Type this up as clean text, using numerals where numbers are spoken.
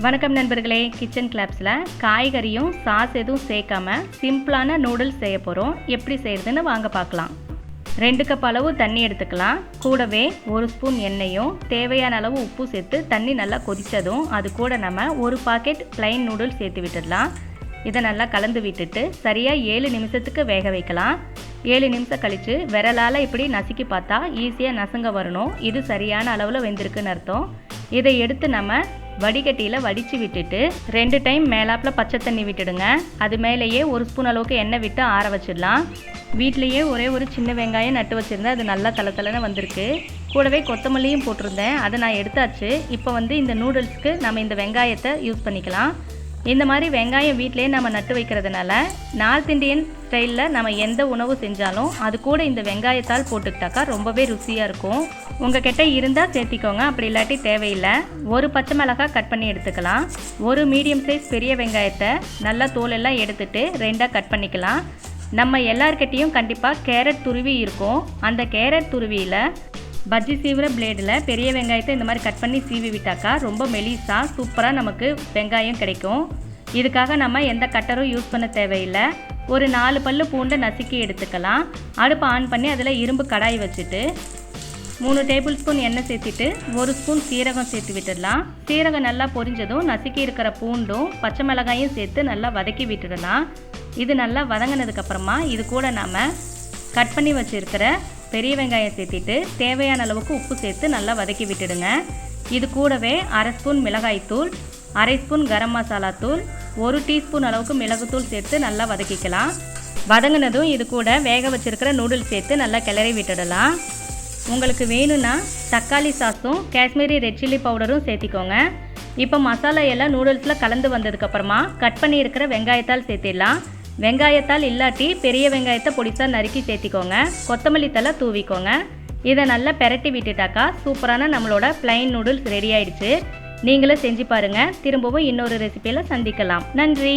வணக்கம் நண்பர்களே, கிச்சன் கிளாப்ஸில் காய்கறியும் சாஸ் எதுவும் சேர்க்காம சிம்பிளான நூடுல்ஸ் செய்ய போகிறோம். எப்படி செய்கிறதுன்னு வாங்க பார்க்கலாம். 2 கப் அளவு தண்ணி எடுத்துக்கலாம். கூடவே 1 ஸ்பூன் எண்ணெயும் தேவையான அளவு உப்பு சேர்த்து தண்ணி நல்லா கொதித்ததும் அது கூட நம்ம 1 பாக்கெட் ப்ளைன் நூடுல்ஸ் சேர்த்து விட்டுடலாம். இதை நல்லா கலந்து விட்டுட்டு சரியாக 7 நிமிஷத்துக்கு வேக வைக்கலாம். 7 நிமிஷம் கழித்து விரலால் இப்படி நசுக்கி பார்த்தா ஈஸியாக நசுங்க வரணும். இது சரியான அளவில் வெந்திருக்குன்னு அர்த்தம். இதை எடுத்து நம்ம வடிகட்டியில் வடித்து விட்டுட்டு 2 டைம் மேலாப்பில் பச்சை தண்ணி விட்டுடுங்க. அது மேலேயே 1 ஸ்பூன் அளவுக்கு எண்ணெய் விட்டு ஆற வச்சிடலாம். வீட்லேயே ஒரே ஒரு சின்ன வெங்காயம் நட்டு வச்சுருந்தேன். அது நல்லா தளத்தலன்னு வந்திருக்கு. கூடவே கொத்தமல்லியும் போட்டிருந்தேன். அதை நான் எடுத்தாச்சு. இப்போ இந்த நூடுல்ஸ்க்கு நம்ம இந்த வெங்காயத்தை யூஸ் பண்ணிக்கலாம். இந்த மாதிரி வெங்காயம் வீட்டிலே நம்ம நட்டு வைக்கிறதுனால நார்த் இந்தியன் ஸ்டைலில் நம்ம எந்த உணவு செஞ்சாலும் அது கூட இந்த வெங்காயத்தால் போட்டுக்கிட்டாக்கா ரொம்பவே ருசியாக இருக்கும். உங்கள் கிட்ட இருந்தால் சேர்த்திக்கோங்க, அப்படி இல்லாட்டி தேவையில்லை. 1 பச்சை மிளகாய் கட் பண்ணி எடுத்துக்கலாம். 1 மீடியம் சைஸ் பெரிய வெங்காயத்தை நல்லா தோலெல்லாம் எடுத்துட்டு 2ஆக கட் பண்ணிக்கலாம். நம்ம எல்லார்கிட்டையும் கண்டிப்பாக கேரட் துருவி இருக்கும். அந்த கேரட் துருவியில் பஜ்ஜி சீவுற பிளேடில் பெரிய வெங்காயத்தை இந்த மாதிரி கட் பண்ணி சீவி விட்டாக்கா ரொம்ப மெலிசாக சூப்பராக நமக்கு வெங்காயம் கிடைக்கும். இதுக்காக நம்ம எந்த கட்டரும் யூஸ் பண்ண தேவையில்லை. ஒரு 4 பல்லு பூண்டை நசுக்கி எடுத்துக்கலாம். அடுப்பு ஆன் பண்ணி அதில் இரும்பு கடாய் வச்சுட்டு 3 டேபிள் ஸ்பூன் எண்ணெய் சேர்த்துட்டு 1 ஸ்பூன் சீரகம் சேர்த்து விட்டுடலாம். சீரகம் நல்லா பொரிஞ்சதும் நசுக்கி இருக்கிற பூண்டும் பச்சை மிளகாயும் சேர்த்து நல்லா வதக்கி விட்டுடலாம். இது நல்லா வதங்கினதுக்கப்புறமா இது கூட நாம் கட் பண்ணி வச்சுருக்கிற பெரிய வெங்காயம் சேர்த்திட்டு தேவையான அளவுக்கு உப்பு சேர்த்து நல்லா வதக்கி விட்டுடுங்க. இது கூடவே 1/2 ஸ்பூன் மிளகாய்த்தூள், 1/2 ஸ்பூன் கரம் மசாலா தூள், 1 டீஸ்பூன் அளவுக்கு மிளகுத்தூள் சேர்த்து நல்லா வதக்கிக்கலாம். வதங்கினதும் இது கூட வேக வச்சுருக்கிற நூடுல்ஸ் சேர்த்து நல்லா கிளறி விட்டுடலாம். உங்களுக்கு வேணும்னா தக்காளி சாஸும் காஷ்மீரி ரெட் சில்லி பவுடரும் சேர்த்திக்கோங்க. இப்போ மசாலா எல்லாம் நூடுல்ஸில் கலந்து வந்ததுக்கப்புறமா கட் பண்ணி இருக்கிற வெங்காயத்தால் சேர்த்திடலாம். வெங்காயத்தால் இல்லாட்டி பெரிய வெங்காயத்தை பொடிசாக நறுக்கி சேர்த்திக்கோங்க. கொத்தமல்லி தழை தூவிக்கோங்க. இதை நல்லா பெரட்டி விட்டுட்டாக்கா சூப்பரான நம்மளோட ப்ளைன் நூடுல்ஸ் ரெடி ஆயிடுச்சு. நீங்களும் செஞ்சு பாருங்கள். திரும்பவும் இன்னொரு ரெசிபியில் சந்திக்கலாம். நன்றி.